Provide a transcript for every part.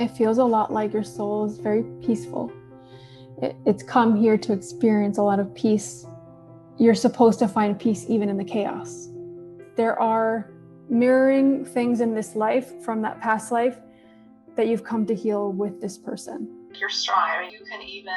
It feels a lot like your soul is very peaceful. It's come here to experience a lot of peace. You're supposed to find peace even in the chaos. There are mirroring things in this life from that past life that you've come to heal with this person. You're strong. I mean, you can even,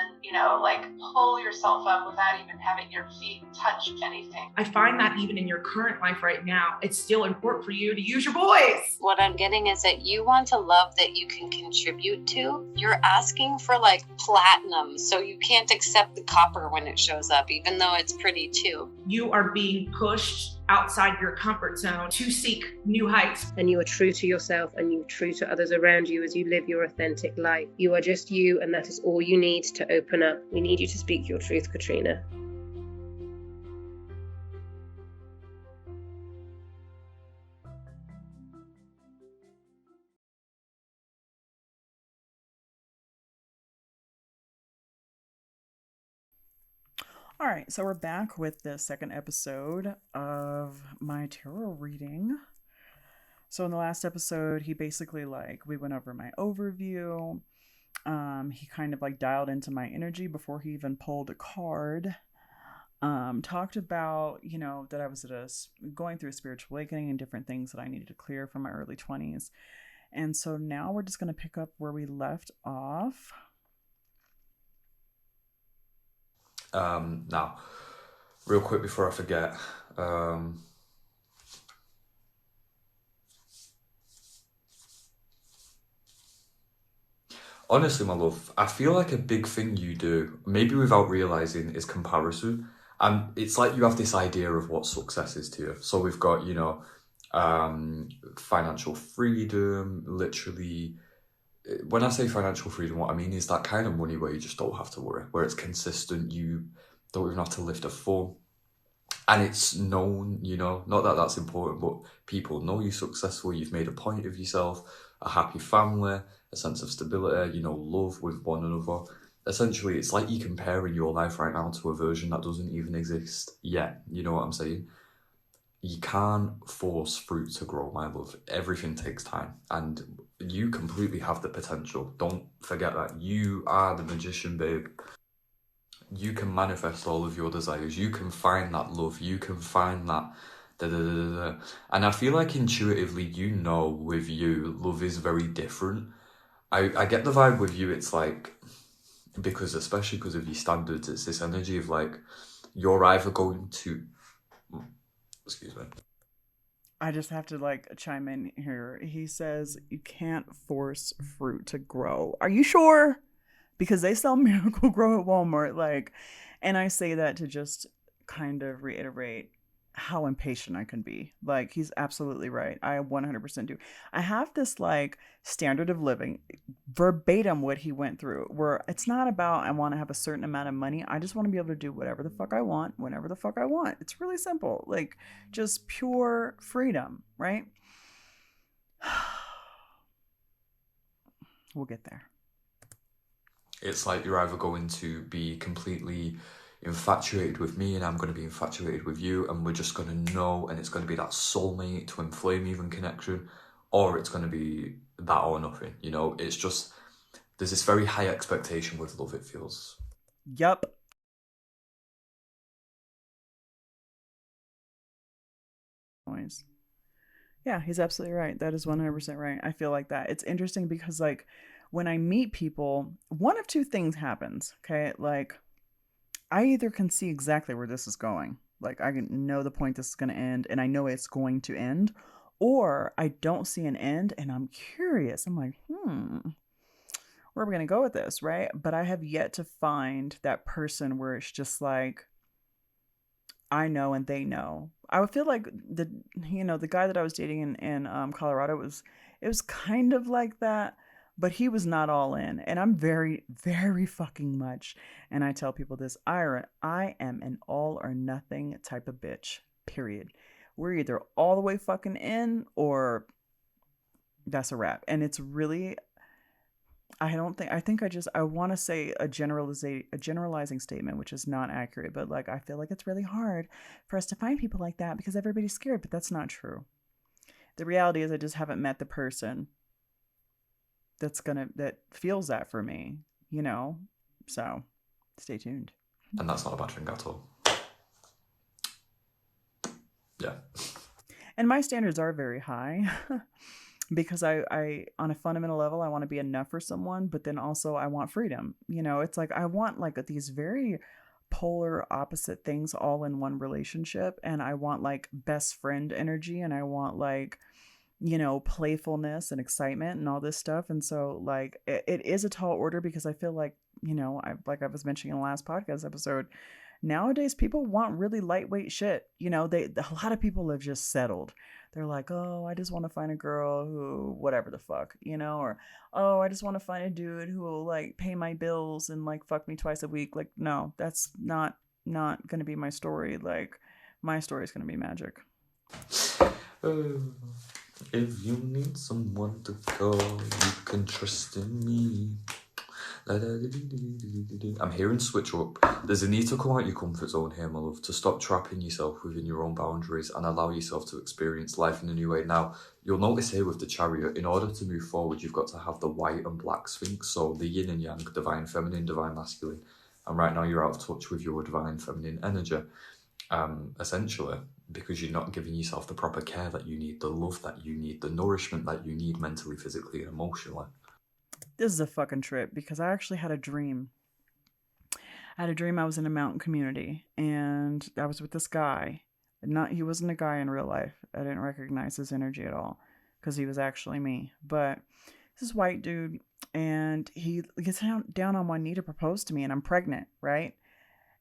like pull yourself up without even having your feet touch anything. I find that even in your current life right now, it's still important for you to use your voice. What I'm getting is that you want a love that you can contribute to. You're asking for like platinum, so you can't accept the copper when it shows up, even though it's pretty too. You are being pushed outside your comfort zone to seek new heights. And you are true to yourself and you're true to others around you as you live your authentic life. You are just you, and that is all you need to open up. We need you to speak your truth, Katrina. All right, so we're back with the second episode of my tarot reading. So in the last episode, he basically we went over my overview. He kind of dialed into my energy before he even pulled a card. Talked about, that I was going through a spiritual awakening and different things that I needed to clear from my early 20s. And so now we're just going to pick up where we left off. Now, real quick before I forget, honestly, my love, I feel like a big thing you do, maybe without realizing, is comparison. And it's like you have this idea of what success is to you. So we've got, financial freedom, literally. When I say financial freedom, what I mean is that kind of money where you just don't have to worry, where it's consistent, you don't even have to lift a thumb. And it's known, not that that's important, but people know you're successful, you've made a point of yourself, a happy family, a sense of stability, love with one another. Essentially, it's like you're comparing your life right now to a version that doesn't even exist yet. You know what I'm saying? You can't force fruit to grow, my love. Everything takes time. And you completely have the potential. Don't forget that. You are the magician, babe. You can manifest all of your desires. You can find that love. You can find that da-da-da-da-da. And I feel like intuitively, with you, love is very different. I get the vibe with you, it's especially because of your standards, it's this energy of you're either going to... Excuse me. I just have to chime in here. He says you can't force fruit to grow. Are you sure? Because they sell Miracle Grow at Walmart. And I say that to just kind of reiterate how impatient I can be. He's absolutely right. I 100% do. I have this standard of living, verbatim what he went through, where it's not about I want to have a certain amount of money. I just want to be able to do whatever the fuck I want, whenever the fuck I want. It's really simple. Just pure freedom, right? We'll get there. It's like you're either going to be completely infatuated with me and I'm going to be infatuated with you, and we're just going to know, and it's going to be that soulmate, twin flame even connection, or it's going to be that or nothing. It's just, there's this very high expectation with love, it feels. Yup. Yeah, he's absolutely right. That is 100% right. I feel like that. It's interesting because when I meet people, one of two things happens. Okay. I either can see exactly where this is going. I can know the point this is going to end, and I know it's going to end, or I don't see an end and I'm curious. I'm like, where are we going to go with this? Right. But I have yet to find that person where it's just I know and they know. I would feel like the guy that I was dating in Colorado it was kind of like that, but he was not all in, and I'm very, very fucking much. And I tell people this: I am an all or nothing type of bitch. Period. We're either all the way fucking in, or that's a wrap. And it's really, I want to say a generalizing statement, which is not accurate, but I feel like it's really hard for us to find people like that because everybody's scared, but that's not true. The reality is I just haven't met the person that feels that for me, you know? So stay tuned. And that's not a bad thing at all. Yeah. And my standards are very high because I on a fundamental level, I want to be enough for someone, but then also I want freedom. You know, it's like I want like these very polar opposite things all in one relationship. And I want like best friend energy, and I want like, you know, playfulness and excitement and all this stuff. And so like it is a tall order, because I feel like, you know, like I was mentioning in the last podcast episode, nowadays people want really lightweight shit. You know, a lot of people have just settled. They're like, oh, I just want to find a girl who whatever the fuck, you know, or oh, I just want to find a dude who will like pay my bills and like fuck me twice a week. Like, no, that's not gonna be my story. Like, my story is gonna be magic. If you need someone to call, you can trust in me. I'm hearing switch up. There's a need to come out your comfort zone here, my love, to stop trapping yourself within your own boundaries and allow yourself to experience life in a new way. Now, you'll notice here with the Chariot, in order to move forward, you've got to have the white and black sphinx, so the yin and yang, divine feminine, divine masculine. And right now you're out of touch with your divine feminine energy, essentially, because you're not giving yourself the proper care that you need, the love that you need, the nourishment that you need mentally, physically, and emotionally. This is a fucking trip, because I actually had a dream. I had a dream I was in a mountain community, and I was with this guy. He wasn't a guy in real life. I didn't recognize his energy at all, because he was actually me. But this white dude, and he gets down on one knee to propose to me, and I'm pregnant, right?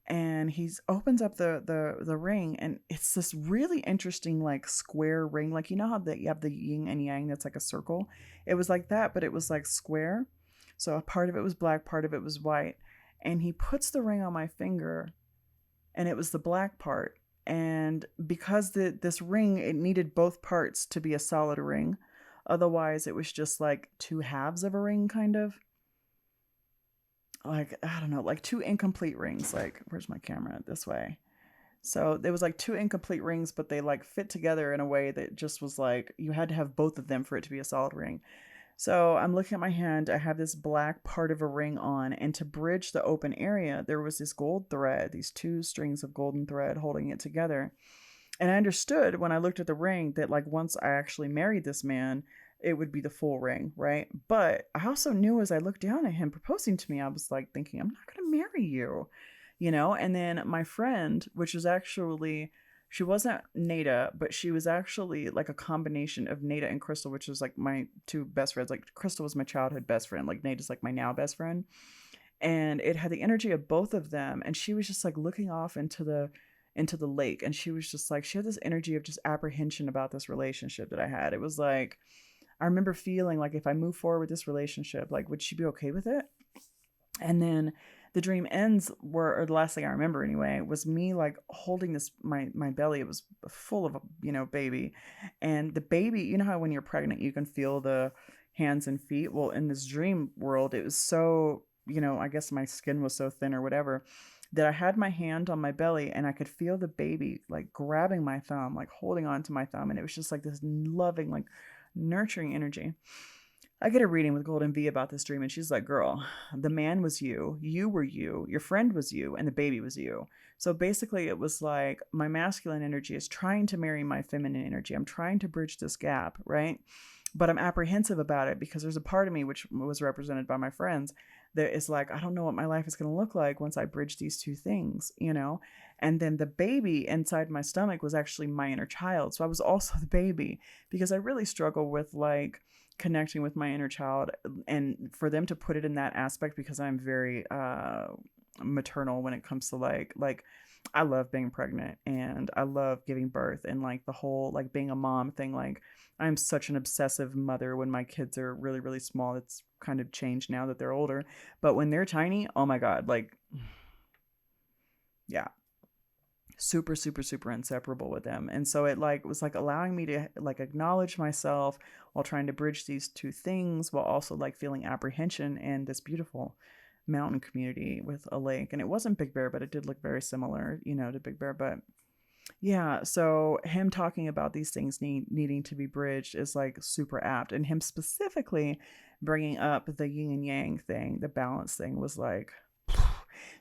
And he opens up the ring, and it's this really interesting like square ring. Like, you know how you have the yin and yang that's like a circle? It was like that, but it was like square. So a part of it was black, part of it was white. And he puts the ring on my finger, and it was the black part. And because this ring, it needed both parts to be a solid ring. Otherwise, it was just like two halves of a ring, kind of. Like, I don't know, like two incomplete rings. Like, where's my camera? This way. So there was like two incomplete rings, but they like fit together in a way that just was like, you had to have both of them for it to be a solid ring. So I'm looking at my hand. I have this black part of a ring on, and to bridge the open area, there was this gold thread, these two strings of golden thread holding it together. And I understood when I looked at the ring that like once I actually married this man, it would be the full ring, right? But I also knew as I looked down at him proposing to me, I was like thinking, I'm not going to marry you, you know? And then my friend, which was actually, she wasn't Nada, but she was actually like a combination of Nada and Crystal, which was like my two best friends. Like, Crystal was my childhood best friend. Like, Nada's like my now best friend. And it had the energy of both of them. And she was just like looking off into the lake. And she was just like, she had this energy of just apprehension about this relationship that I had. It was like, I remember feeling like if I move forward with this relationship, like, would she be okay with it? And then the dream ends or the last thing I remember anyway, was me like holding this, my belly. It was full of, you know, baby. And the baby, you know how when you're pregnant, you can feel the hands and feet. Well, in this dream world, it was so, you know, I guess my skin was so thin or whatever, that I had my hand on my belly and I could feel the baby like grabbing my thumb, like holding on to my thumb. And it was just like this loving, like nurturing energy. I get a reading with Golden V about this dream, and she's like, girl, the man was you were you, your friend was you, and the baby was you. So basically it was like my masculine energy is trying to marry my feminine energy. I'm trying to bridge this gap, right? But I'm apprehensive about it because there's a part of me, which was represented by my friends, that is like, I don't know what my life is going to look like once I bridge these two things, you know? And then the baby inside my stomach was actually my inner child. So I was also the baby, because I really struggle with like connecting with my inner child, and for them to put it in that aspect, because I'm very maternal when it comes to like I love being pregnant and I love giving birth, and like the whole like being a mom thing. Like, I'm such an obsessive mother when my kids are really, really small. It's kind of changed now that they're older, but when they're tiny, oh my God, like, yeah, super, super, super inseparable with them. And so it like was like allowing me to like acknowledge myself while trying to bridge these two things, while also like feeling apprehension in this beautiful mountain community with a lake. And it wasn't Big Bear, but it did look very similar, you know, to Big Bear. But Yeah, so him talking about these things needing to be bridged is like super apt, and him specifically bringing up the yin and yang thing, the balance thing, was like.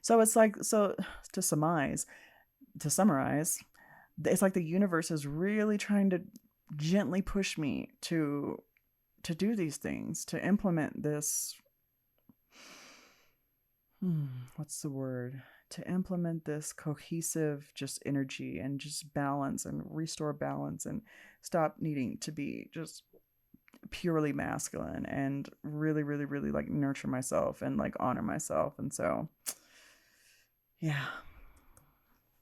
So it's like, so to summarize, it's like the universe is really trying to gently push me to do these things, to implement this. What's the word? To implement this cohesive just energy and just balance and restore balance and stop needing to be just purely masculine and really, really, really like nurture myself and like honor myself. And so, yeah.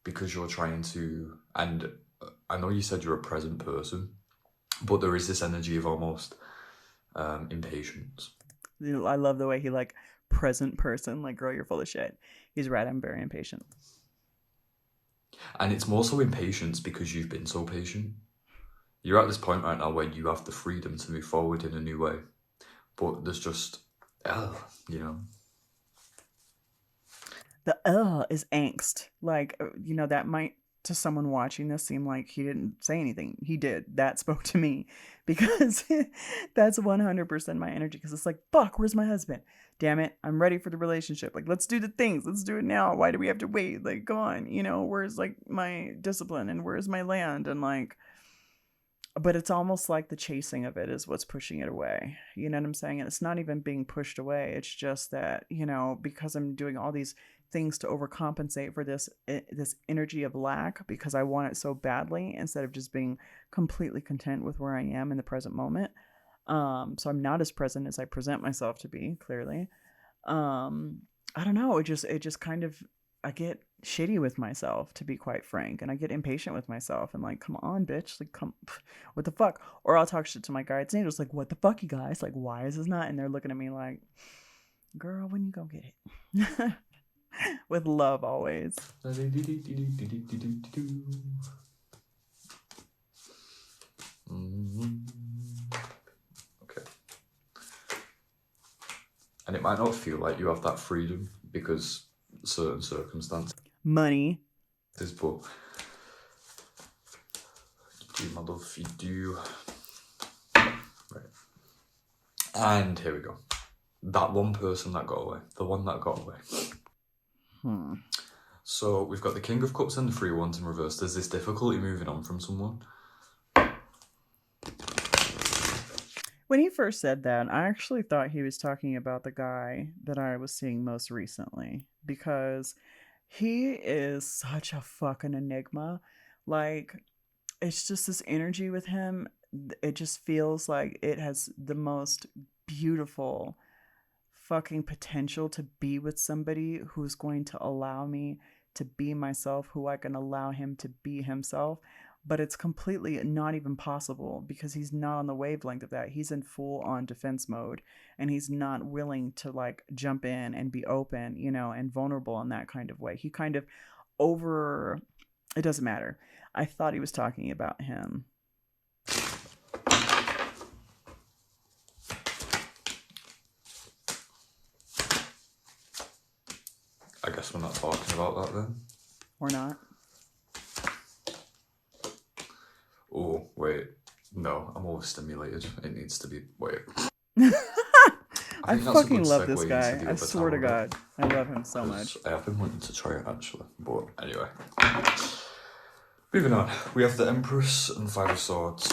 Because you're trying to, and I know you said you're a present person, but there is this energy of almost impatience. I love the way he like present person, like, girl, you're full of shit. He's right, I'm very impatient. And it's more so impatience because you've been so patient. You're at this point right now where you have the freedom to move forward in a new way. But there's just, you know. The is angst. Like, you know, that might, to someone watching this, seem like he didn't say anything. He did. That spoke to me because that's 100% my energy. Because it's like, fuck, where's my husband? Damn it, I'm ready for the relationship. Like, let's do the things. Let's do it now. Why do we have to wait? Like, go on. You know, where's like my discipline and where's my land? And like, but it's almost like the chasing of it is what's pushing it away. You know what I'm saying? And it's not even being pushed away. It's just that, you know, because I'm doing all these things to overcompensate for this energy of lack because I want it so badly, instead of just being completely content with where I am in the present moment. So I'm not as present as I present myself to be, clearly. I don't know. It just kind of, I get shitty with myself, to be quite frank, and I get impatient with myself and like, come on, bitch, like, come, what the fuck? Or I'll talk shit to my guides and angels, like, what the fuck, you guys? Like, why is this not? And they're looking at me like, girl, when you go get it? With love, always. Okay. And it might not feel like you have that freedom because certain circumstances. Money. But you do, my love, you do. Right. And here we go. That one person that got away. The one that got away. So we've got the King of Cups and the 3 Wands in reverse. There's this difficulty moving on from someone. When he first said that, I actually thought he was talking about the guy that I was seeing most recently, because he is such a fucking enigma. Like, it's just this energy with him. It just feels like it has the most beautiful fucking potential to be with somebody who's going to allow me to be myself, who I can allow him to be himself. But it's completely not even possible because he's not on the wavelength of that. He's in full on defense mode, and he's not willing to like jump in and be open, you know, and vulnerable in that kind of way. He kind of it doesn't matter. I thought he was talking about him. I guess we're not talking about that then. Or not. Oh, wait. No, I'm overstimulated. It needs to be... Wait. I fucking love this guy. I swear to God. I love him so much. I have been wanting to try it, actually. But anyway. Moving on. We have the Empress and 5 of Swords.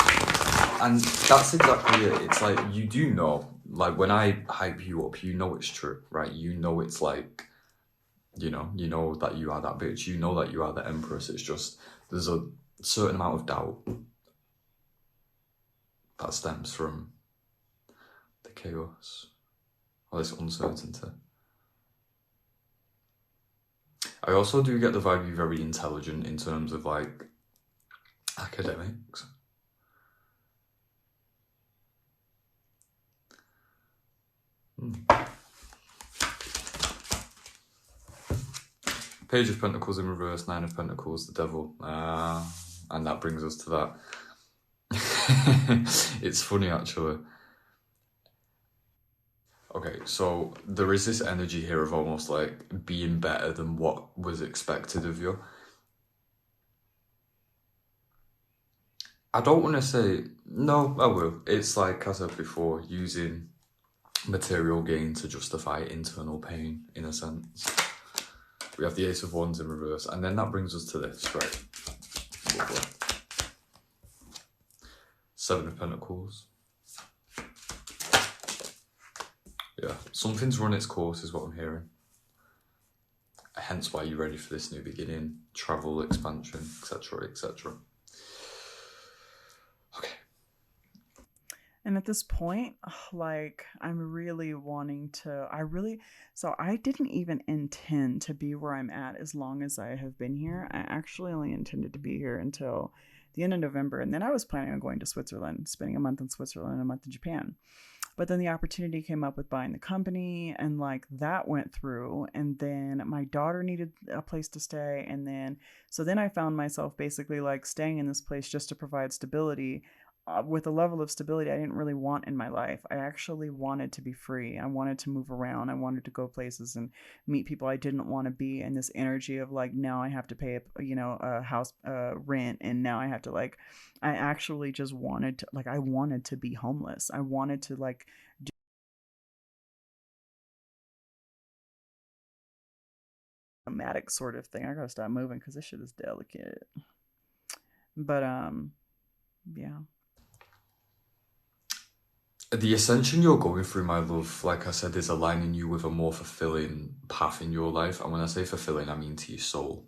And that's exactly it. It's like, you do know, like, when I hype you up, you know it's true, right? You know it's like... You know that you are that bitch. You know that you are the Empress. It's just, there's a certain amount of doubt that stems from the chaos or this uncertainty. I also do get the vibe you're very intelligent in terms of like academics. Page of Pentacles in reverse, 9 of Pentacles, the Devil. And that brings us to that. It's funny, actually. Okay, so there is this energy here of almost like being better than what was expected of you. I don't want to say, no, I will. It's like I said before, using material gain to justify internal pain, in a sense. We have the Ace of Wands in reverse, and then that brings us to this, right? Lovely. Seven of Pentacles. Yeah, something's run its course is what I'm hearing. Hence why you're ready for this new beginning, travel, expansion, etc., etc. Okay. And at this point, like, I'm really wanting to, so I didn't even intend to be where I'm at as long as I have been here. I actually only intended to be here until the end of November. And then I was planning on going to Switzerland, spending a month in Switzerland and a month in Japan. But then the opportunity came up with buying the company, and like that went through. And then my daughter needed a place to stay. And then, so then I found myself basically like staying in this place just to provide stability, with a level of stability I didn't really want in my life. I actually wanted to be free. I wanted to move around. I wanted to go places and meet people I didn't want to be in this energy of like, now I have to pay, a house rent, and now I have to like, I actually just wanted to, like, I wanted to be homeless. I wanted to like do a nomadic sort of thing. I gotta stop moving because this shit is delicate. But yeah. The ascension you're going through, my love, like I said, is aligning you with a more fulfilling path in your life. And when I say fulfilling, I mean to your soul.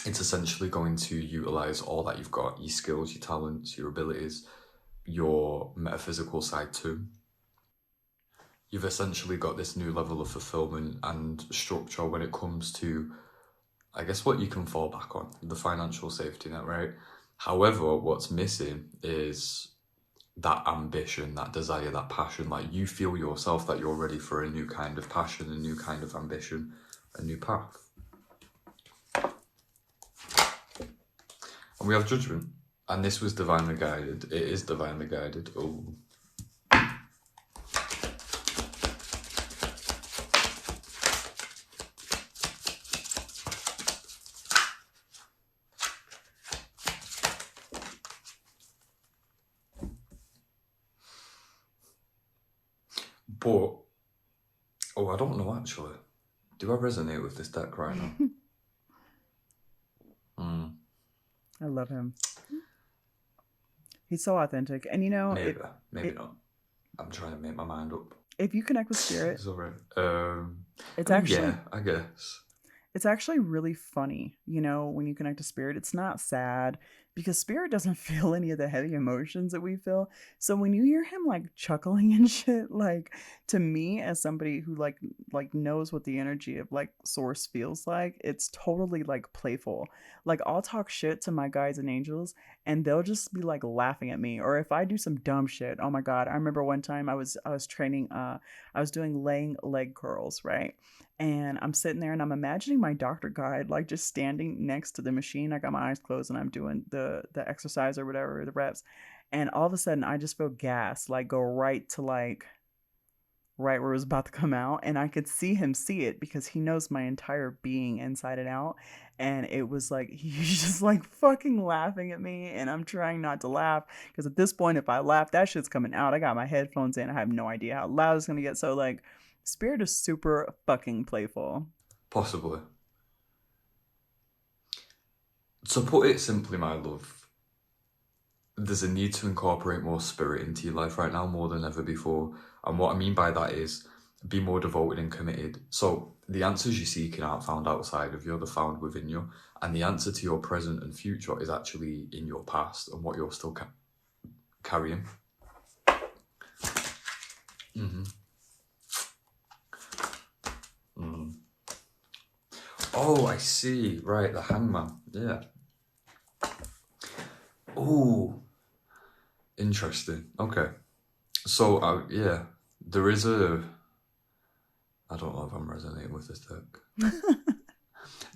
It's essentially going to utilize all that you've got, your skills, your talents, your abilities, your metaphysical side too. You've essentially got this new level of fulfillment and structure when it comes to, I guess, what you can fall back on, the financial safety net, right? However, what's missing is that ambition, that desire, that passion. Like, you feel yourself that you're ready for a new kind of passion, a new kind of ambition, a new path. And we have Judgment. And this was divinely guided. It is divinely guided. Oh. But, I don't know actually. Do I resonate with this deck right now? I love him. He's so authentic. And maybe not. I'm trying to make my mind up. If you connect with spirit, it's alright. Actually, I guess. It's actually really funny, when you connect to spirit. It's not sad because spirit doesn't feel any of the heavy emotions that we feel. So when you hear him like chuckling and shit, like, to me as somebody who like knows what the energy of like source feels like, it's totally like playful. Like, I'll talk shit to my guides and angels and they'll just be like laughing at me. Or if I do some dumb shit, oh my god, I remember one time I was training, I was doing laying leg curls, right? And I'm sitting there and I'm imagining my doctor guide like just standing next to the machine. I got my eyes closed and I'm doing the exercise or whatever, the reps. And all of a sudden I just feel gas like go right to like right where it was about to come out. And I could see him see it because he knows my entire being inside and out. And it was like, he's just like fucking laughing at me. And I'm trying not to laugh because at this point, if I laugh, that shit's coming out. I got my headphones in. I have no idea how loud it's going to get. So like, spirit is super fucking playful. Possibly. To put it simply, my love, there's a need to incorporate more spirit into your life right now more than ever before. And what I mean by that is be more devoted and committed. So the answers you're seeking aren't found outside of you, they're found within you. And the answer to your present and future is actually in your past and what you're still carrying. Oh, I see. Right, the Hangman. Yeah. Oh, interesting. Okay. So, yeah, there is a... I don't know if I'm resonating with this deck.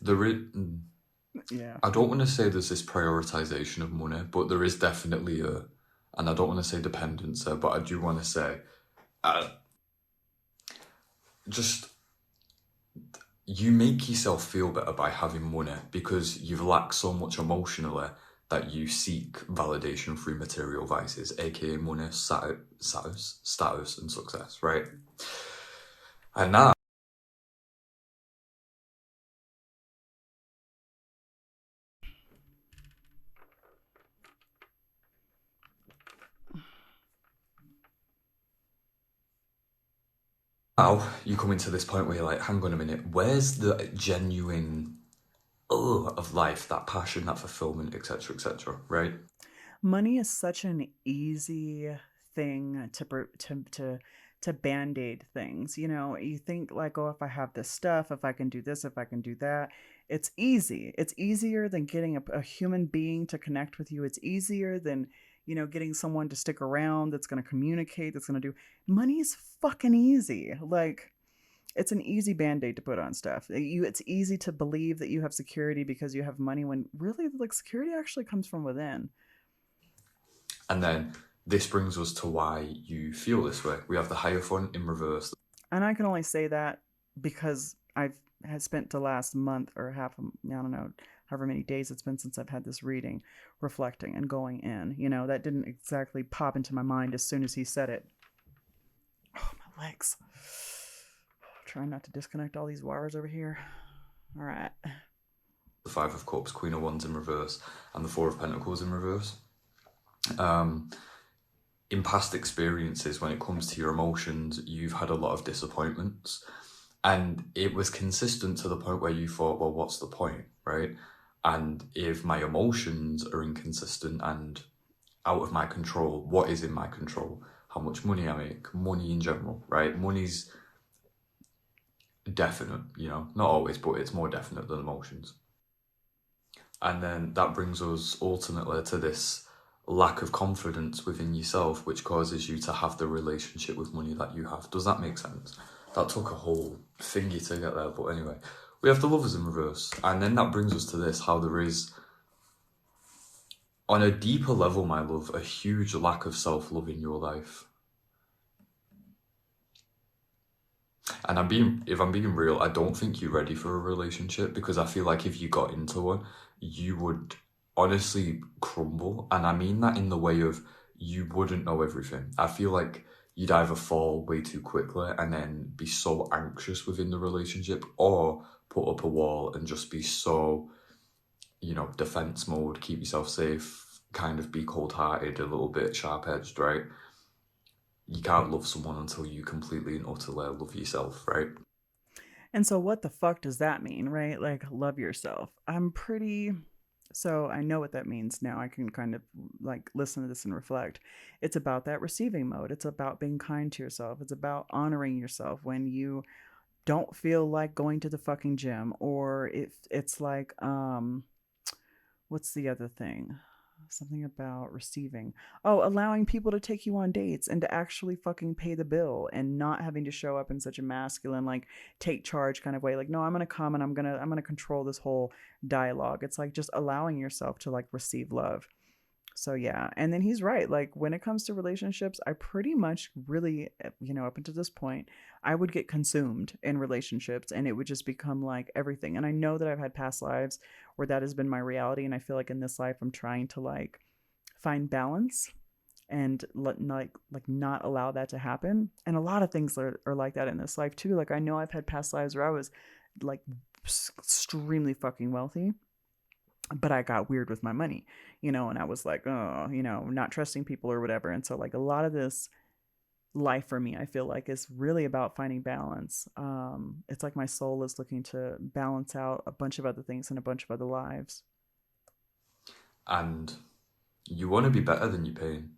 There is... Yeah. I don't want to say there's this prioritization of money, but there is definitely a... And I don't want to say dependency, but I do want to say... just... You make yourself feel better by having money because you've lacked so much emotionally that you seek validation through material vices, aka money, status, and success, right? And now, you come into this point where you're like, hang on a minute, where's the genuine of life, that passion, that fulfillment, etc., right? Money is such an easy thing to band-aid things. You know, you think like, oh, if I have this stuff, if I can do this, if I can do that, it's easy. It's easier than getting a human being to connect with you. It's easier than, you know, getting someone to stick around that's going to communicate, that's going to do. Money is fucking easy. Like, it's an easy band-aid to put on stuff. It's easy to believe that you have security because you have money, when really, like, security actually comes from within. And then this brings us to why you feel this way. We have the Hierophant in reverse. And I can only say that because I've had spent the last month or I don't know, however many days it's been since I've had this reading, reflecting and going in. You know, that didn't exactly pop into my mind as soon as he said it. Oh, my legs. Trying not to disconnect all these wires over here. All right. The Five of Cups, Queen of Wands in reverse, and the Four of Pentacles in reverse. In past experiences, when it comes to your emotions, you've had a lot of disappointments, and it was consistent to the point where you thought, well, what's the point, right? And if my emotions are inconsistent and out of my control, what is in my control? How much money I make, money in general, right? Money's definite, you know, not always, but it's more definite than emotions. And then that brings us ultimately to this lack of confidence within yourself, which causes you to have the relationship with money that you have. Does that make sense? That took a whole thingy to get there, but anyway. We have the Lovers in reverse, and then that brings us to this, how there is, on a deeper level, my love, a huge lack of self-love in your life. And if I'm being real, I don't think you're ready for a relationship, because I feel like if you got into one, you would honestly crumble. And I mean that in the way of, you wouldn't know everything. I feel like you'd either fall way too quickly and then be so anxious within the relationship, or put up a wall and just be so, you know, defense mode, keep yourself safe, kind of be cold-hearted, a little bit sharp-edged, right? You can't love someone until you completely and utterly love yourself, right? And so what the fuck does that mean, right? Like, love yourself. So I know what that means now. I can kind of like listen to this and reflect. It's about that receiving mode. It's about being kind to yourself. It's about honoring yourself when you don't feel like going to the fucking gym, or it's like, what's the other thing? Something about receiving. Oh, allowing people to take you on dates and to actually fucking pay the bill, and not having to show up in such a masculine, like, take charge kind of way. Like, no, I'm going to come and I'm going to control this whole dialogue. It's like just allowing yourself to like receive love. So yeah, and then he's right. Like, when it comes to relationships, I pretty much really, you know, up until this point, I would get consumed in relationships, and it would just become like everything. And I know that I've had past lives where that has been my reality, and I feel like in this life I'm trying to like find balance and not allow that to happen. And a lot of things are like that in this life too. Like, I know I've had past lives where I was like extremely fucking wealthy, but I got weird with my money, you know, and I was like, oh, you know, not trusting people or whatever. And so like a lot of this life for me, I feel like, is really about finding balance. It's like my soul is looking to balance out a bunch of other things in a bunch of other lives. And you want to be better than your pain,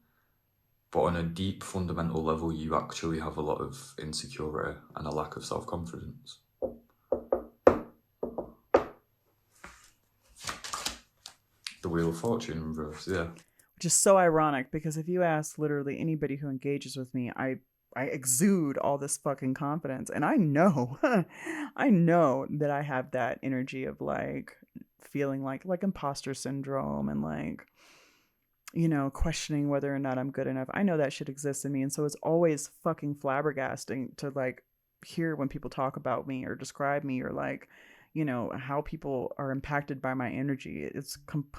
but on a deep fundamental level, you actually have a lot of insecurity and a lack of self-confidence. The Wheel of Fortune in reverse, yeah. Which is so ironic, because if you ask literally anybody who engages with me, I exude all this fucking confidence. And I know, I know that I have that energy of like feeling like imposter syndrome and like, you know, questioning whether or not I'm good enough. I know that shit exists in me. And so it's always fucking flabbergasting to like hear when people talk about me or describe me, or like, you know, how people are impacted by my energy.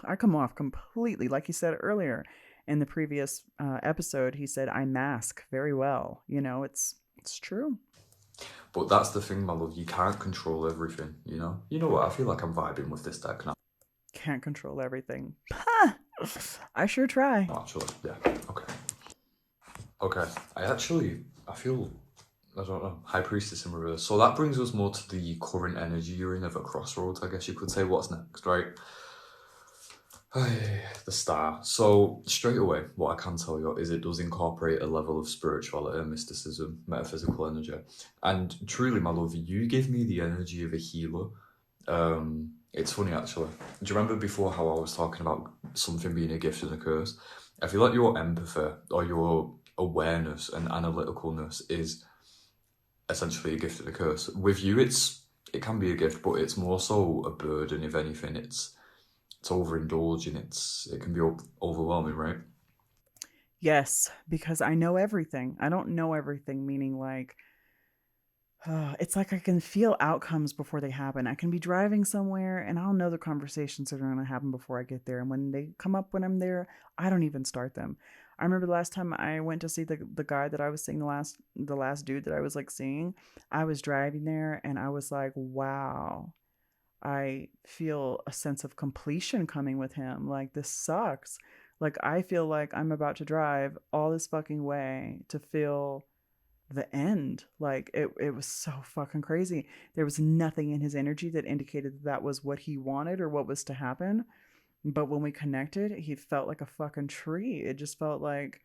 I come off completely, like he said earlier in the previous episode. He said I mask very well. You know, it's true. But that's the thing, my love. You can't control everything. You know. You know what? I feel like I'm vibing with this deck now. Can't control everything. I sure try. Actually, yeah. Okay. I feel, I don't know, High Priestess in reverse. So that brings us more to the current energy you're in of a crossroads, I guess you could say. What's next, right? The Star. So straight away, what I can tell you is it does incorporate a level of spirituality, mysticism, metaphysical energy. And truly, my love, you give me the energy of a healer. It's funny, actually. Do you remember before how I was talking about something being a gift and a curse? I feel like your empathy or your awareness and analyticalness is essentially a gift and a curse. With you, it can be a gift, but it's more so a burden. If anything, it's overindulging. It can be overwhelming, right? Yes, because I know everything. I don't know everything, meaning like, it's like I can feel outcomes before they happen. I can be driving somewhere and I'll know the conversations that are going to happen before I get there. And when they come up when I'm there, I don't even start them. I remember the last time I went to see the guy that I was seeing, the last dude that I was like seeing. I was driving there and I was like, wow, I feel a sense of completion coming with him. Like, this sucks. Like, I feel like I'm about to drive all this fucking way to feel the end. Like, it was so fucking crazy. There was nothing in his energy that indicated that was what he wanted or what was to happen. But when we connected, he felt like a fucking tree. It just felt like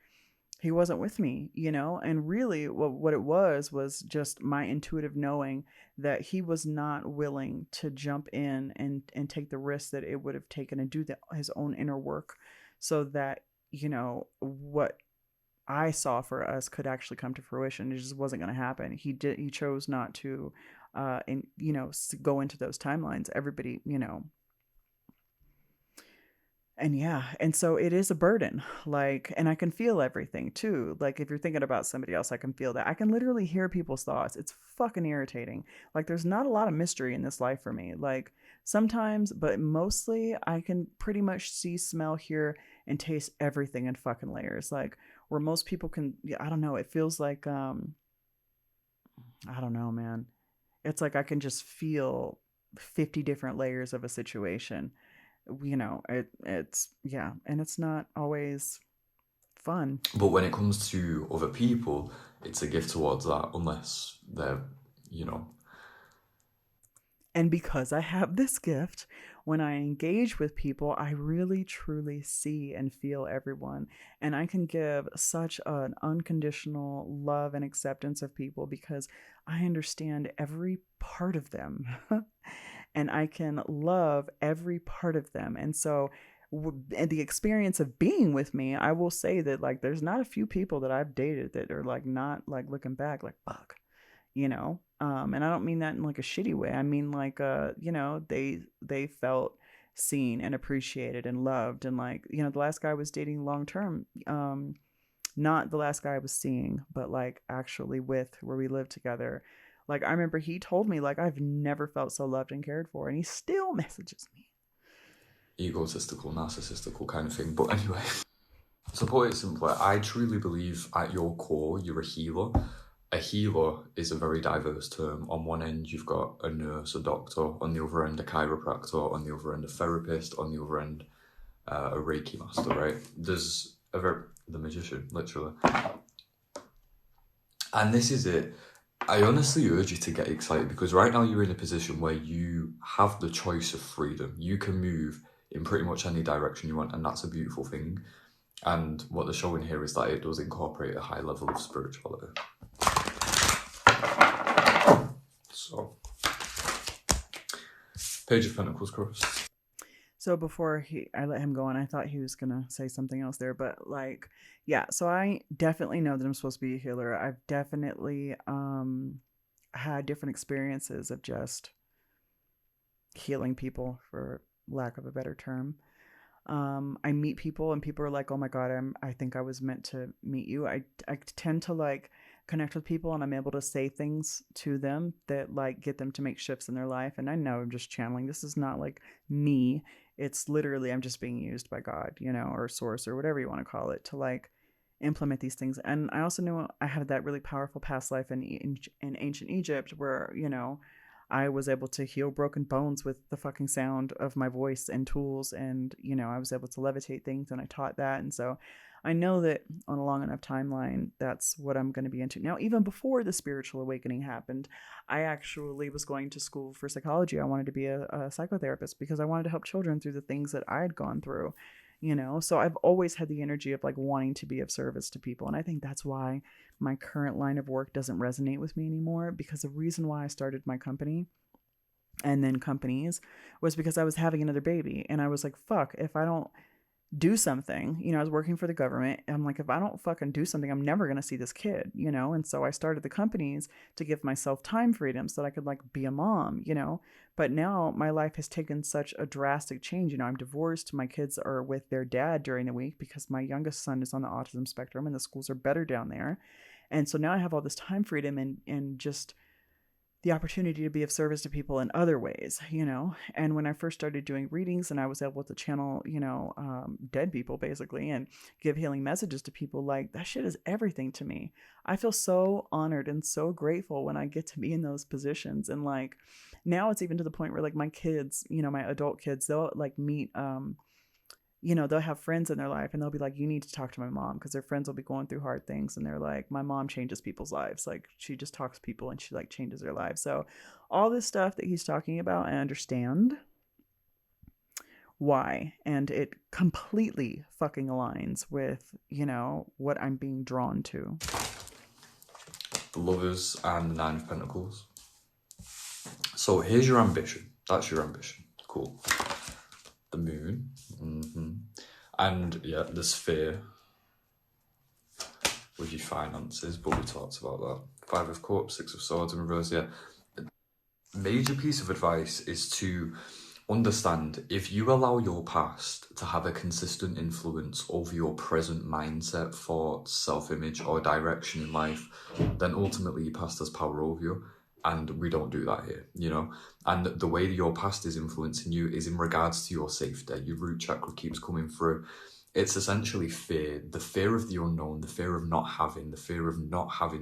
he wasn't with me, you know? And really what it was just my intuitive knowing that he was not willing to jump in and take the risk that it would have taken and do his own inner work so that, you know, what I saw for us could actually come to fruition. It just wasn't going to happen. He chose not to, and, you know, go into those timelines. Everybody, you know, and yeah, and so it is a burden. Like, and I can feel everything too. Like, if you're thinking about somebody else, I can feel that. I can literally hear people's thoughts. It's fucking irritating. Like, there's not a lot of mystery in this life for me. Like, sometimes, but mostly I can pretty much see, smell, hear, and taste everything in fucking layers. Like, where most people can, I don't know, it feels like, I don't know, man. It's like I can just feel 50 different layers of a situation. You know, it's yeah, and it's not always fun. But when it comes to other people, it's a gift towards that, unless they're, you know. And because I have this gift, when I engage with people, I really truly see and feel everyone. And I can give such an unconditional love and acceptance of people because I understand every part of them. And I can love every part of them. And so and the experience of being with me, I will say that, like, there's not a few people that I've dated that are like, not like looking back like, fuck, you know. And I don't mean that in like a shitty way. I mean, like, you know, they felt seen and appreciated and loved. And, like, you know, the last guy I was dating long term, not the last guy I was seeing, but like actually with, where we lived together. Like, I remember he told me, like, I've never felt so loved and cared for, and he still messages me. Egotistical, narcissistical kind of thing. But anyway, to put it simply, I truly believe at your core, you're a healer. A healer is a very diverse term. On one end, you've got a nurse, a doctor. On the other end, a chiropractor. On the other end, a therapist. On the other end, a Reiki master, right? There's the magician, literally. And this is it. I honestly urge you to get excited, because right now you're in a position where you have the choice of freedom. You can move in pretty much any direction you want, and that's a beautiful thing. And what they're showing here is that it does incorporate a high level of spirituality. So, Page of Pentacles crossed. So before I let him go on, I thought he was gonna say something else there, but like, yeah. So I definitely know that I'm supposed to be a healer. I've definitely had different experiences of just healing people, for lack of a better term. I meet people and people are like, oh my God, I think I was meant to meet you. I tend to like connect with people and I'm able to say things to them that like get them to make shifts in their life. And I know I'm just channeling. This is not like me. It's literally I'm just being used by God, you know, or source or whatever you want to call it to like implement these things. And I also knew I had that really powerful past life in ancient Egypt where, you know, I was able to heal broken bones with the fucking sound of my voice and tools. And, you know, I was able to levitate things and I taught that. And so I know that on a long enough timeline, that's what I'm going to be into. Now, even before the spiritual awakening happened, I actually was going to school for psychology. I wanted to be a psychotherapist because I wanted to help children through the things that I had gone through, you know? So I've always had the energy of like wanting to be of service to people. And I think that's why my current line of work doesn't resonate with me anymore, because the reason why I started my company and then companies was because I was having another baby and I was like, fuck, if I don't do something, you know, I was working for the government. I'm like, if I don't fucking do something, I'm never going to see this kid, you know? And so I started the companies to give myself time freedom so that I could like be a mom, you know? But now my life has taken such a drastic change. You know, I'm divorced. My kids are with their dad during the week because my youngest son is on the autism spectrum and the schools are better down there. And so now I have all this time freedom and just the opportunity to be of service to people in other ways, you know? And when I first started doing readings and I was able to channel, you know, dead people basically and give healing messages to people, like that shit is everything to me. I feel so honored and so grateful when I get to be in those positions. And like, now it's even to the point where like my kids, you know, my adult kids, they'll like meet, you know, they'll have friends in their life and they'll be like, you need to talk to my mom, because their friends will be going through hard things. And they're like, my mom changes people's lives. Like she just talks to people and she like changes their lives. So all this stuff that he's talking about, I understand why. And it completely fucking aligns with, you know, what I'm being drawn to. The Lovers and the Nine of Pentacles. So here's your ambition. That's your ambition. Cool. The Moon. And yeah, the Sphere with your finances, but we talked about that. Five of Cups, Six of Swords in reverse, yeah. Major piece of advice is to understand, if you allow your past to have a consistent influence over your present mindset for self-image or direction in life, then ultimately your past has power over you. And we don't do that here, you know? And the way that your past is influencing you is in regards to your safety. Your root chakra keeps coming through. It's essentially fear, the fear of the unknown, the fear of not having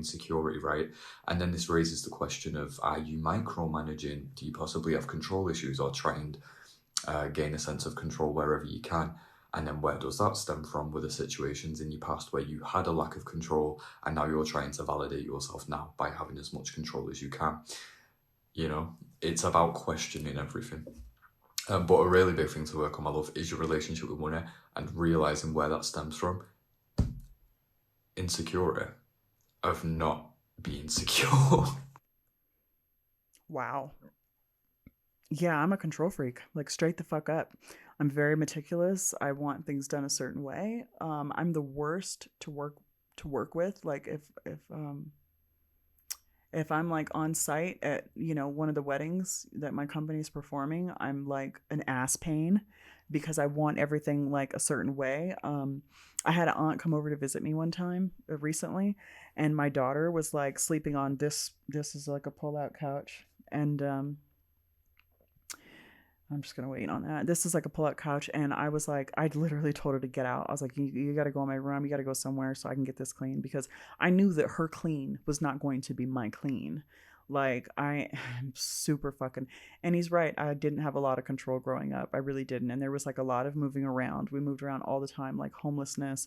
security, right? And then this raises the question of, are you micromanaging? Do you possibly have control issues, or try and gain a sense of control wherever you can? And then where does that stem from? Were the situations in your past where you had a lack of control and now you're trying to validate yourself now by having as much control as you can? You know, it's about questioning everything. But a really big thing to work on, my love, is your relationship with money and realising where that stems from. Insecurity of not being secure. Wow. Yeah, I'm a control freak, like straight the fuck up. I'm very meticulous. I want things done a certain way. I'm the worst to work with. Like if I'm like on site at, you know, one of the weddings that my company's performing, I'm like an ass pain because I want everything like a certain way. I had an aunt come over to visit me one time recently, and my daughter was like sleeping on this is like a pull-out couch, and I'm just going to wait on that. This is like a pull-out couch. And I was like, I literally told her to get out. I was like, you got to go in my room. You got to go somewhere so I can get this clean, because I knew that her clean was not going to be my clean. Like, I am super fucking, and he's right. I didn't have a lot of control growing up. I really didn't. And there was like a lot of moving around. We moved around all the time, like homelessness.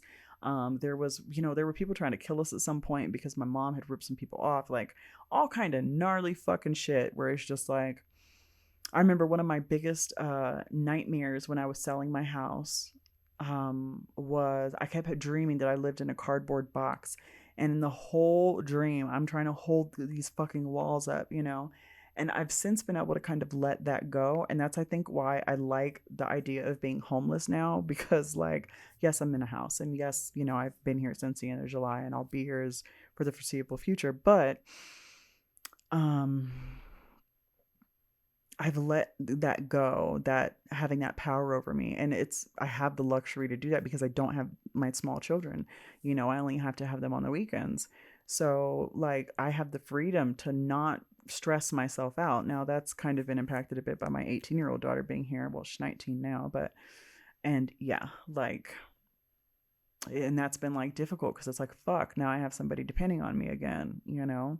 There was, you know, there were people trying to kill us at some point because my mom had ripped some people off, like all kind of gnarly fucking shit where it's just like, I remember one of my biggest nightmares when I was selling my house was I kept dreaming that I lived in a cardboard box. And in the whole dream, I'm trying to hold these fucking walls up, you know? And I've since been able to kind of let that go. And that's, I think, why I like the idea of being homeless now. Because, like, yes, I'm in a house. And yes, you know, I've been here since the end of July. And I'll be here for the foreseeable future. But I've let that go, that having that power over me. And I have the luxury to do that because I don't have my small children. You know, I only have to have them on the weekends. So like I have the freedom to not stress myself out. Now that's kind of been impacted a bit by my 18-year-old daughter being here. Well, she's 19 now, but and yeah, like, and that's been like difficult because it's like, fuck, now I have somebody depending on me again, you know?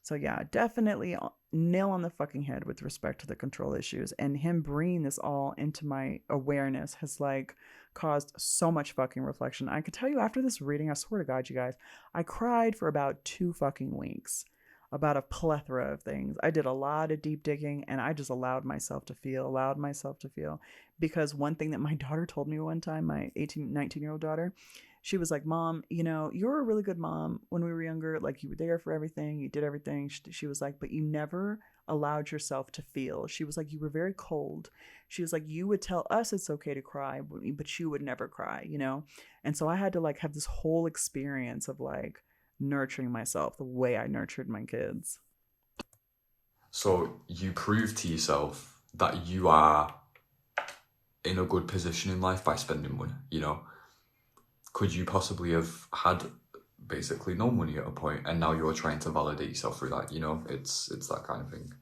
So yeah, definitely nail on the fucking head with respect to the control issues. And him bringing this all into my awareness has like caused so much fucking reflection. I could tell you after this reading, I swear to God, you guys, I cried for about 2 fucking weeks about a plethora of things. I did a lot of deep digging and I just allowed myself to feel. Because one thing that my daughter told me one time, my 19-year-old daughter, she was like, Mom, you know, you were a really good mom when we were younger. Like, you were there for everything. You did everything. She was like, but you never allowed yourself to feel. She was like, you were very cold. She was like, you would tell us it's okay to cry, but you would never cry, you know? And so I had to like have this whole experience of like nurturing myself the way I nurtured my kids. So you prove to yourself that you are in a good position in life by spending money, you know? Could you possibly have had basically no money at a point and now you're trying to validate yourself through that, you know? It's that kind of thing.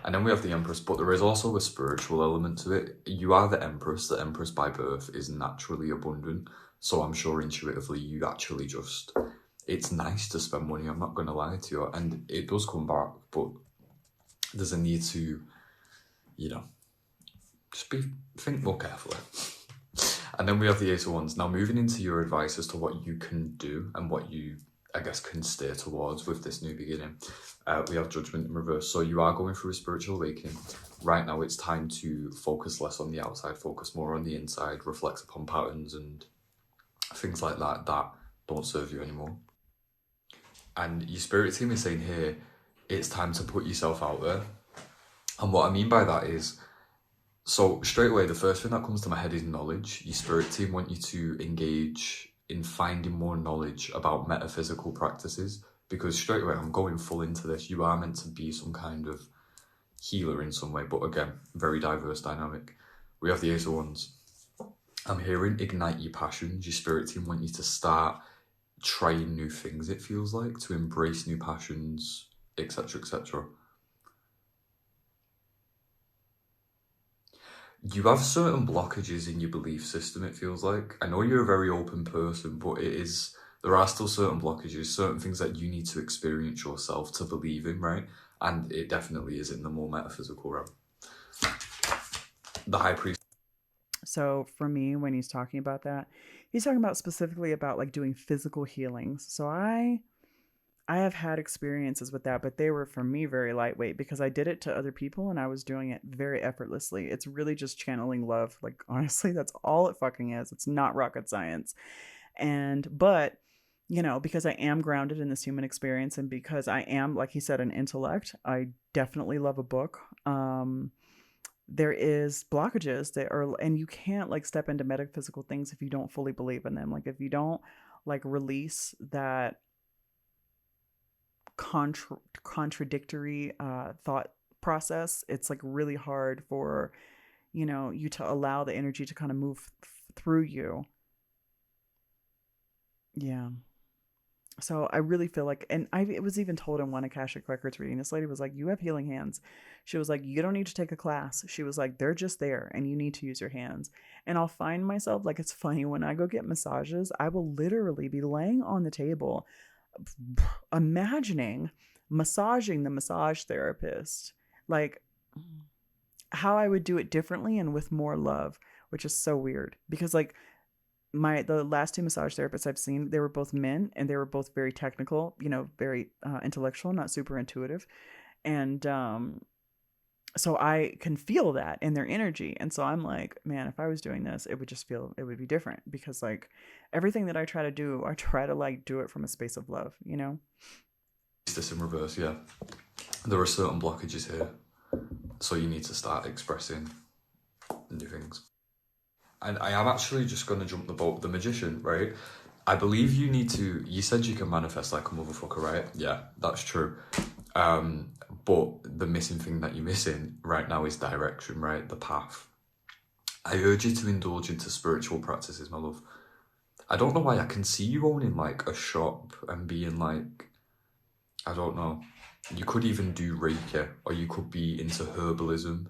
And then we have the Empress, but there is also a spiritual element to it. You are the Empress. The Empress by birth is naturally abundant. So I'm sure intuitively you actually just, it's nice to spend money, I'm not going to lie to you. And it does come back, but there's a need to, you know, just think more carefully. And then we have the Ace of Wands. Now moving into your advice as to what you can do and what you, I guess, can steer towards with this new beginning. We have Judgment in reverse. So you are going through a spiritual awakening. Right now it's time to focus less on the outside, focus more on the inside, reflect upon patterns and things like that don't serve you anymore. And your spirit team is saying here, it's time to put yourself out there. And what I mean by that is, so straight away, the first thing that comes to my head is knowledge. Your spirit team want you to engage in finding more knowledge about metaphysical practices, because straight away, I'm going full into this. You are meant to be some kind of healer in some way, but again, very diverse dynamic. We have the Ace of Wands. I'm hearing ignite your passions. Your spirit team want you to start trying new things, it feels like, to embrace new passions, etc., etc. You have certain blockages in your belief system, it feels like. I know you're a very open person, but there are still certain blockages, certain things that you need to experience yourself to believe in, right? And it definitely is in the more metaphysical realm. The High Priest. So for me, when he's talking about that, he's talking about specifically about like doing physical healings. So I have had experiences with that, but they were for me very lightweight because I did it to other people and I was doing it very effortlessly. It's really just channeling love. Like, honestly, that's all it fucking is. It's not rocket science. But, you know, because I am grounded in this human experience and because I am, like he said, an intellect, I definitely love a book. There is blockages that are, and you can't like step into metaphysical things if you don't fully believe in them. Like if you don't like release that contradictory thought process, it's like really hard for, you know, you to allow the energy to kind of move through you. Yeah. So I really feel like, and it was even told in one Akashic Records reading, this lady was like, you have healing hands. She was like, you don't need to take a class. She was like, they're just there and you need to use your hands. And I'll find myself, like, it's funny, when I go get massages, I will literally be laying on the table, imagining massaging the massage therapist, like how I would do it differently and with more love, which is so weird because like the last 2 massage therapists I've seen, they were both men and they were both very technical, you know, very intellectual, not super intuitive. And so I can feel that in their energy. And so I'm like, man, if I was doing this, it would be different because like everything that I try to do, I try to like do it from a space of love, you know? This in reverse, yeah. There are certain blockages here. So you need to start expressing new things. And I am actually just going to jump the boat. The Magician, right? I believe you said you can manifest like a motherfucker, right? Yeah, that's true. But the missing thing that you're missing right now is direction, right? The path. I urge you to indulge into spiritual practices, my love. I don't know why I can see you owning like a shop and being like, I don't know. You could even do Reiki, or you could be into herbalism,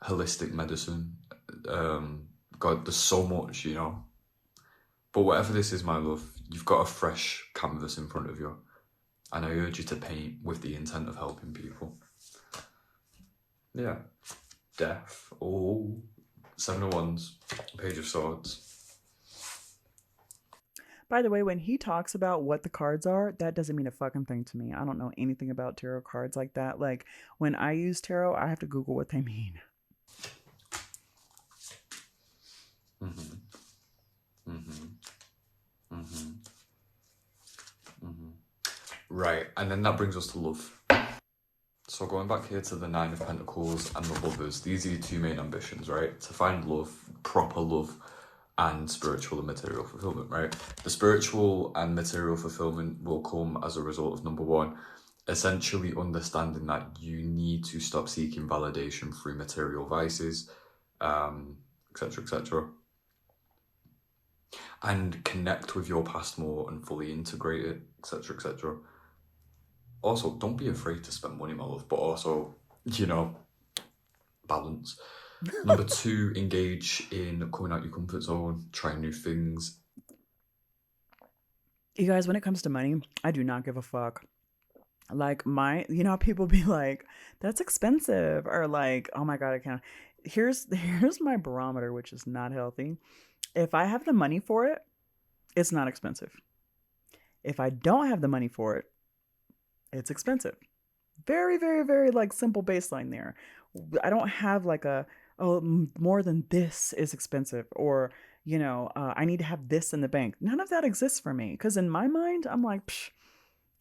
holistic medicine. God, there's so much, you know. But whatever this is, my love, you've got a fresh canvas in front of you. And I urge you to paint with the intent of helping people. Yeah. Death. Oh. Seven of Wands. Page of Swords. By the way, when he talks about what the cards are, that doesn't mean a fucking thing to me. I don't know anything about tarot cards like that. Like, when I use tarot, I have to Google what they mean. Right, and then that brings us to love. So going back here to the Nine of Pentacles and the Lovers, these are your two main ambitions, right? To find love, proper love, and spiritual and material fulfillment, right? The spiritual and material fulfillment will come as a result of, number one, essentially understanding that you need to stop seeking validation through material vices, etc., etc., and connect with your past more and fully integrate it, etc., etc. Also, don't be afraid to spend money, my love, but also, you know, balance. Number two, engage in coming out your comfort zone, trying new things. You guys, when it comes to money, I do not give a fuck. Like, you know, people be like, that's expensive, or like, oh my God, I can't. Here's my barometer, which is not healthy. If I have the money for it, it's not expensive. If I don't have the money for it, it's expensive. Very, very, very like simple baseline there. I don't have like more than this is expensive, or, you know, I need to have this in the bank. None of that exists for me, because in my mind, I'm like, psh,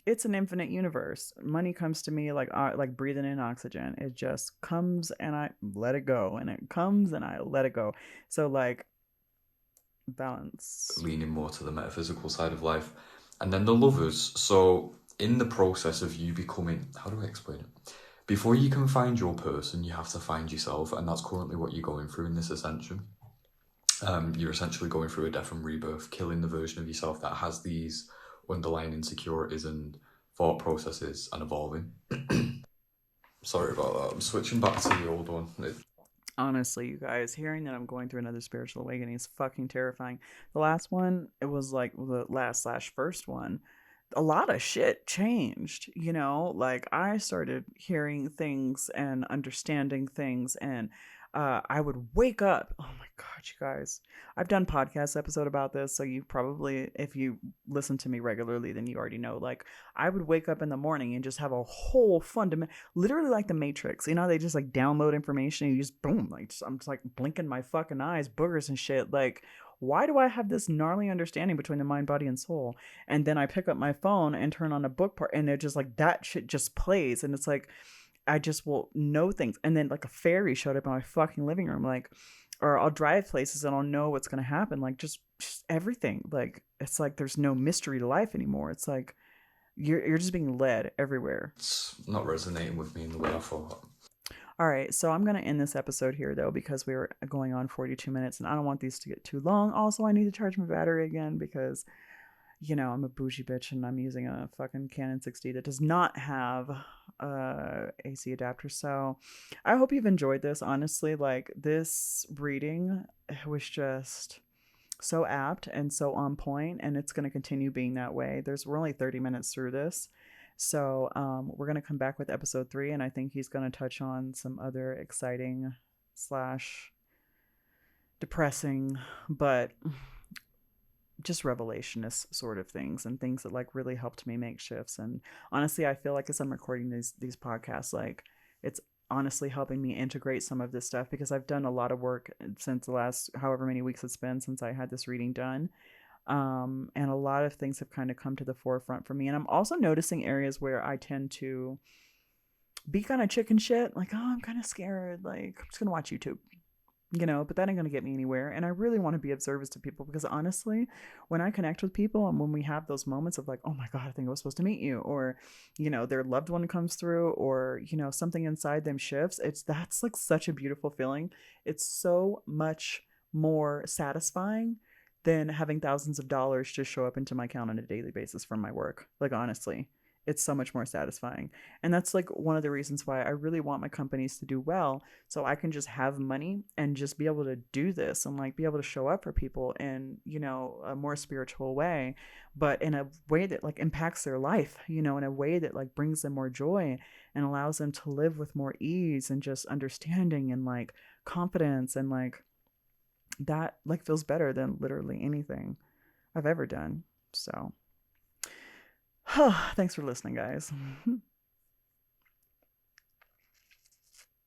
it's an infinite universe. Money comes to me like breathing in oxygen. It just comes and I let it go, and it comes and I let it go. So like, balance. Leaning more to the metaphysical side of life. And then the Lovers. So in the process of you becoming, how do I explain it? Before you can find your person, you have to find yourself, and that's currently what you're going through in this ascension. You're essentially going through a death and rebirth, killing the version of yourself that has these underlying insecurities and thought processes, and evolving. Sorry about that. I'm switching back to the old one. Honestly, you guys, hearing that I'm going through another spiritual awakening is fucking terrifying. The last one, it was like the last/first one. A lot of shit changed, you know? Like, I started hearing things and understanding things, and I would wake up. Oh my God, you guys. I've done podcast episode about this, so you probably, if you listen to me regularly, then you already know. Like, I would wake up in the morning and just have a whole literally like the Matrix. You know, they just like download information and you just boom, like I'm just like blinking my fucking eyes, boogers and shit. Like, why do I have this gnarly understanding between the mind, body, and soul? And then I pick up my phone and turn on a book part, and it just like that shit just plays, and it's like I just will know things. And then like a fairy showed up in my fucking living room, like, or I'll drive places and I'll know what's gonna happen. Like just everything. Like it's like there's no mystery to life anymore. It's like you're just being led everywhere. It's not resonating with me in the way I thought. All right, so I'm going to end this episode here, though, because we were going on 42 minutes, and I don't want these to get too long. Also, I need to charge my battery again because, you know, I'm a bougie bitch, and I'm using a fucking Canon 6D that does not have AC adapter. So I hope you've enjoyed this. Honestly, like, this reading was just so apt and so on point, and it's going to continue being that way. We're only 30 minutes through this. So we're going to come back with episode 3, and I think he's going to touch on some other exciting / depressing, but just revelationist sort of things, and things that like really helped me make shifts. And honestly, I feel like as I'm recording these podcasts, like it's honestly helping me integrate some of this stuff, because I've done a lot of work since the last however many weeks it's been since I had this reading done. And a lot of things have kind of come to the forefront for me. And I'm also noticing areas where I tend to be kind of chicken shit. Like, oh, I'm kind of scared. Like, I'm just going to watch YouTube, you know, but that ain't going to get me anywhere. And I really want to be of service to people, because honestly, when I connect with people and when we have those moments of like, oh my God, I think I was supposed to meet you, or, you know, their loved one comes through, or, you know, something inside them shifts. That's like such a beautiful feeling. It's so much more satisfying than having thousands of dollars just show up into my account on a daily basis from my work. Like, honestly, it's so much more satisfying. And that's like one of the reasons why I really want my companies to do well, so I can just have money and just be able to do this and like be able to show up for people in, you know, a more spiritual way, but in a way that like impacts their life, you know, in a way that like brings them more joy and allows them to live with more ease and just understanding and like confidence, and like that like feels better than literally anything I've ever done. So thanks for listening, guys.